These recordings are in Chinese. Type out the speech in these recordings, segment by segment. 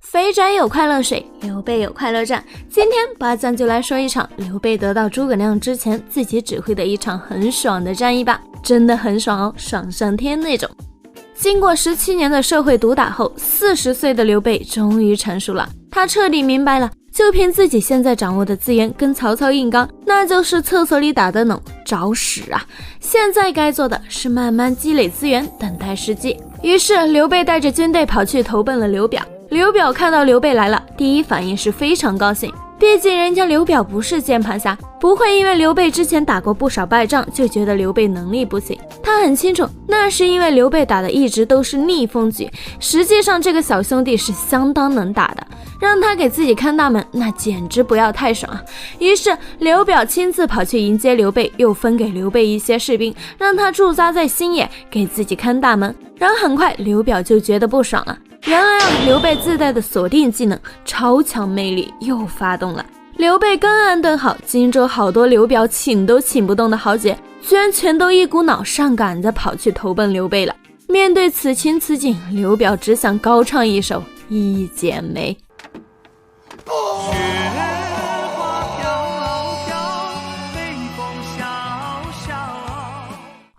肥宅有快乐水，刘备有快乐战。今天八将就来说一场刘备得到诸葛亮之前自己指挥的一场很爽的战役吧，真的很爽哦，爽上天那种。经过17年的社会毒打后，40岁的刘备终于成熟了，他彻底明白了，就凭自己现在掌握的资源跟曹操硬刚，那就是厕所里打的脓，找屎啊！现在该做的是慢慢积累资源，等待时机。于是刘备带着军队跑去投奔了刘表。刘表看到刘备来了，第一反应是非常高兴，毕竟人家刘表不是键盘侠，不会因为刘备之前打过不少败仗就觉得刘备能力不行。他很清楚，那是因为刘备打的一直都是逆风局，实际上这个小兄弟是相当能打的，让他给自己看大门，那简直不要太爽啊！于是刘表亲自跑去迎接刘备，又分给刘备一些士兵，让他驻扎在新野，给自己看大门。然后很快刘表就觉得不爽了，原来刘备自带的锁定技能超强魅力又发动了。刘备刚安顿好荆州好多刘表请都请不动的豪杰，居然全都一股脑上赶着跑去投奔刘备了。面对此情此景，刘表只想高唱一首《一剪梅》。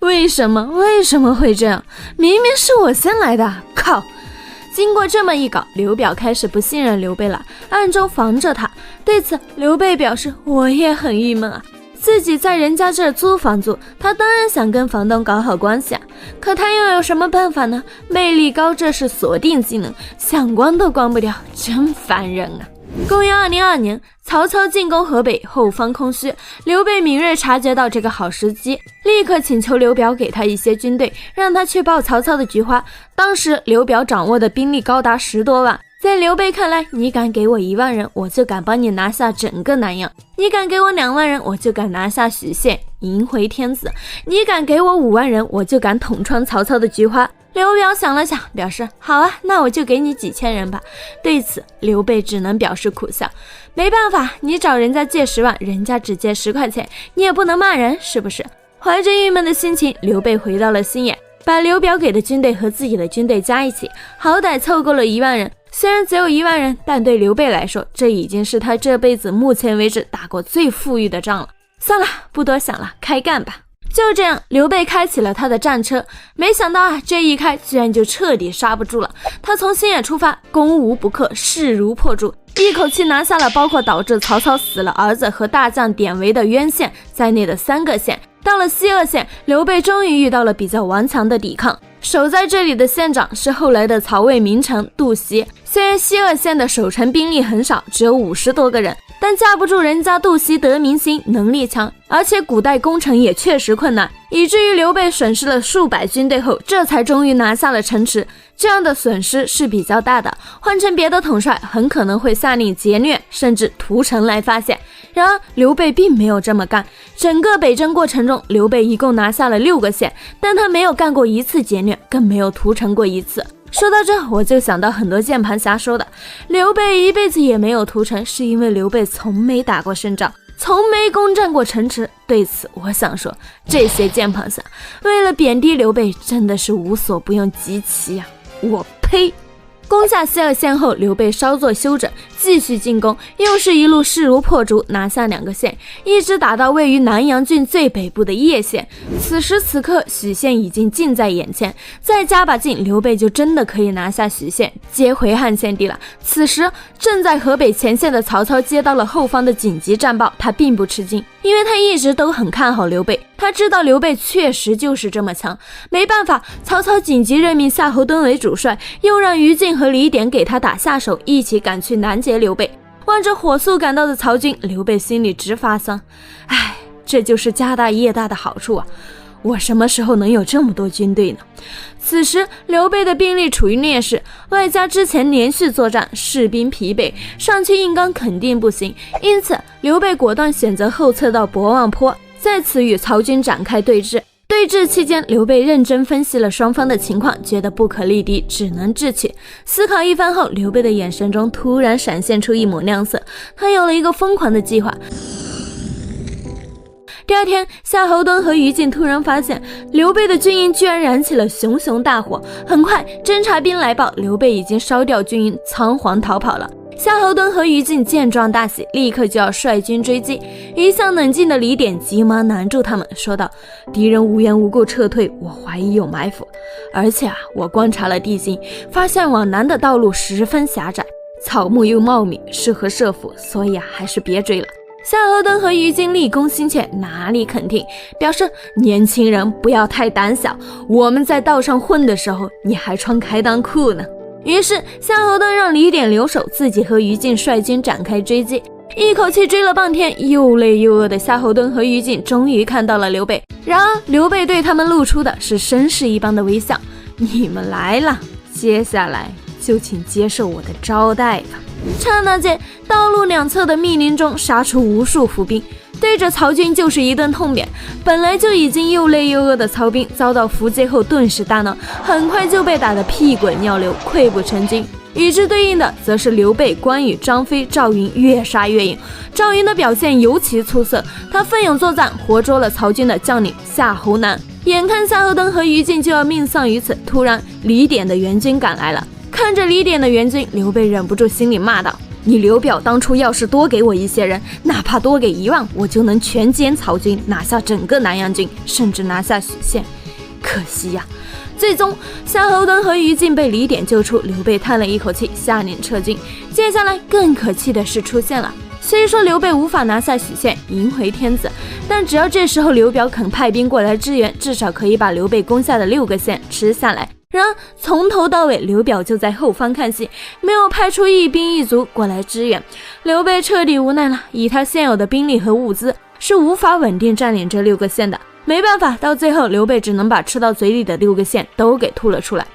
为什么会这样？明明是我先来的，靠！经过这么一搞，刘表开始不信任刘备了，暗中防着他。对此，刘备表示我也很郁闷啊，自己在人家这儿租房住，他当然想跟房东搞好关系啊，可他又有什么办法呢？魅力高这是锁定技能，想关都关不掉，真烦人啊！公元202年，曹操进攻河北，后方空虚，刘备敏锐察觉到这个好时机，立刻请求刘表给他一些军队，让他去报曹操的菊花。当时刘表掌握的兵力高达10多万，在刘备看来，你敢给我1万人，我就敢帮你拿下整个南阳；你敢给我2万人，我就敢拿下许县，赢回天子；你敢给我5万人，我就敢捅穿曹操的菊花。刘表想了想，表示好啊，那我就给你几千人吧。对此，刘备只能表示苦笑，没办法，你找人家借10万，人家只借10块钱，你也不能骂人，是不是？怀着郁闷的心情，刘备回到了新野，把刘表给的军队和自己的军队加一起，好歹凑够了1万人。虽然只有1万人，但对刘备来说，这已经是他这辈子目前为止打过最富裕的仗了。算了，不多想了，开干吧。就这样，刘备开启了他的战车，没想到啊，这一开居然就彻底刹不住了。他从新野出发，攻无不克，势如破竹，一口气拿下了包括导致曹操死了儿子和大将典韦的渊县在内的3个县。到了西鄂县，刘备终于遇到了比较顽强的抵抗。守在这里的县长是后来的曹魏名臣杜袭。虽然西鄂县的守城兵力很少，只有50多个人，但架不住人家杜袭得民心，能力强，而且古代攻城也确实困难，以至于刘备损失了数百军队后，这才终于拿下了城池。这样的损失是比较大的，换成别的统帅很可能会下令劫掠，甚至屠城来发现。然而刘备并没有这么干，整个北征过程中，刘备一共拿下了6个县，但他没有干过一次劫掠，更没有屠城过一次。说到这，我就想到很多键盘侠说的，刘备一辈子也没有屠城，是因为刘备从没打过胜仗，从没攻占过城池。对此我想说，这些键盘侠为了贬低刘备，真的是无所不用其极啊！我呸！攻下西鄂县后，刘备稍作休整，继续进攻，又是一路势如破竹，拿下2个县，一直打到位于南阳郡最北部的叶县。此时此刻，许县已经近在眼前，再加把劲，刘备就真的可以拿下许县，接回汉献帝了。此时正在河北前线的曹操接到了后方的紧急战报，他并不吃惊，因为他一直都很看好刘备，他知道刘备确实就是这么强。没办法，曹操紧急任命夏侯惇为主帅，又让于禁和李典给他打下手，一起赶去南截刘备。望着火速赶到的曹军，刘备心里直发丧。唉，这就是家大业大的好处啊！我什么时候能有这么多军队呢？此时刘备的兵力处于劣势，外加之前连续作战，士兵疲惫，上去硬刚肯定不行，因此刘备果断选择后撤到博望坡，在此与曹军展开对峙。对峙期间，刘备认真分析了双方的情况，觉得不可力敌，只能智取。思考一番后，刘备的眼神中突然闪现出一抹亮色，他有了一个疯狂的计划。第二天，夏侯惇和于禁突然发现刘备的军营居然燃起了熊熊大火。很快，侦察兵来报，刘备已经烧掉军营，仓皇逃跑了。夏侯惇和于禁见状大喜，立刻就要率军追击。一向冷静的李典急忙拦住他们，说道：“敌人无缘无故撤退，我怀疑有埋伏。而且我观察了地形，发现往南的道路十分狭窄，草木又茂密，适合设伏，所以还是别追了。”夏侯惇和于禁立功心切，哪里肯听，表示年轻人不要太胆小，我们在道上混的时候，你还穿开裆裤呢。于是夏侯惇让李典留守，自己和于禁率军展开追击。一口气追了半天，又累又饿的夏侯惇和于禁终于看到了刘备。然而刘备对他们露出的是绅士一般的微笑：“你们来了，接下来就请接受我的招待吧。”刹那间，道路两侧的密林中杀出无数伏兵，对着曹军就是一顿痛扁。本来就已经又累又饿的曹兵遭到伏击后顿时大闹，很快就被打得屁滚尿流，溃不成军。与之对应的则是刘备、关羽、张飞、赵云越杀越勇。赵云的表现尤其出色，他奋勇作战，活捉了曹军的将领夏侯南。眼看夏侯惇和于禁就要命丧于此，突然李典的援军赶来了。看着李典的援军，刘备忍不住心里骂道：“你刘表当初要是多给我一些人，哪怕多给1万，我就能全歼曹军，拿下整个南阳郡，甚至拿下许县。可惜呀！”最终，夏侯惇和于禁被李典救出，刘备叹了一口气，下令撤军。接下来更可气的事出现了。虽说刘备无法拿下许县，赢回天子，但只要这时候刘表肯派兵过来支援，至少可以把刘备攻下的6个县吃下来。然而从头到尾，刘表就在后方看戏，没有派出一兵一卒过来支援。刘备彻底无奈了，以他现有的兵力和物资，是无法稳定占领这6个县的。没办法，到最后刘备只能把吃到嘴里的6个县都给吐了出来。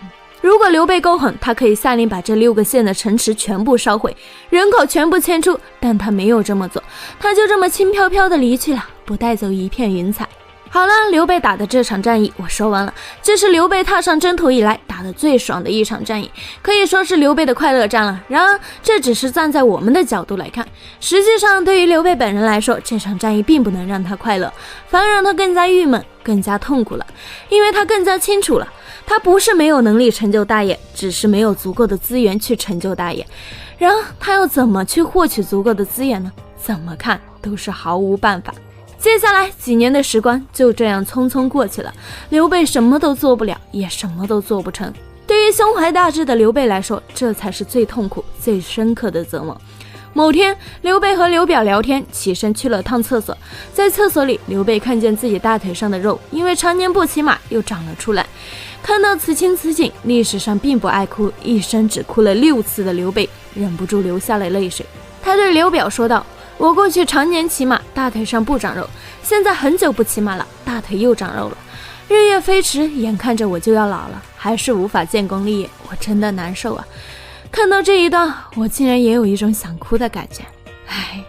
如果刘备够狠，他可以下令把这6个县的城池全部烧毁，人口全部迁出，但他没有这么做，他就这么轻飘飘的离去了，不带走一片云彩。好了，刘备打的这场战役我说完了，这是刘备踏上征途以来打的最爽的一场战役，可以说是刘备的快乐战了。然而这只是站在我们的角度来看，实际上对于刘备本人来说，这场战役并不能让他快乐，反而让他更加郁闷，更加痛苦了。因为他更加清楚了，他不是没有能力成就大业，只是没有足够的资源去成就大业。然而他要怎么去获取足够的资源呢？怎么看都是毫无办法。接下来几年的时光就这样匆匆过去了，刘备什么都做不了，也什么都做不成。对于胸怀大志的刘备来说，这才是最痛苦、最深刻的折磨。某天，刘备和刘表聊天，起身去了趟厕所。在厕所里，刘备看见自己大腿上的肉因为常年不骑马又长了出来。看到此情此景，历史上并不爱哭，一生只哭了6次的刘备忍不住流下了泪水。他对刘表说道：“我过去常年骑马，大腿上不长肉，现在很久不骑马了，大腿又长肉了。日月飞驰，眼看着我就要老了，还是无法建功立业，我真的难受啊。”看到这一段，我竟然也有一种想哭的感觉。唉。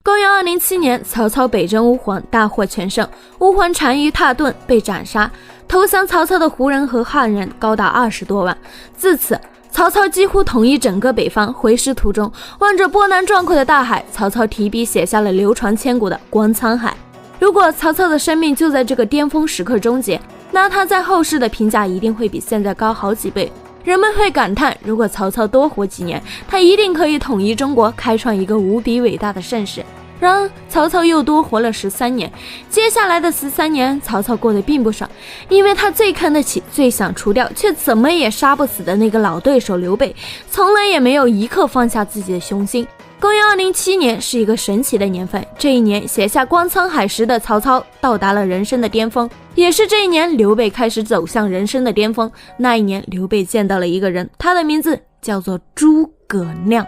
公元207年，曹操北征乌桓，大获全胜，乌桓单于蹋顿被斩杀，投降曹操的胡人和汉人高达20多万。自此，曹操几乎统一整个北方。回师途中，望着波澜壮阔的大海，曹操提笔写下了流传千古的《观沧海》。如果曹操的生命就在这个巅峰时刻终结，那他在后世的评价一定会比现在高好几倍。人们会感叹，如果曹操多活几年，他一定可以统一中国，开创一个无比伟大的盛世。然而曹操又多活了13年，接下来的13年，曹操过得并不爽，因为他最看得起、最想除掉却怎么也杀不死的那个老对手刘备，从来也没有一刻放下自己的雄心。公元207年是一个神奇的年份，这一年写下《观沧海》时的曹操到达了人生的巅峰，也是这一年刘备开始走向人生的巅峰。那一年，刘备见到了一个人，他的名字叫做诸葛亮。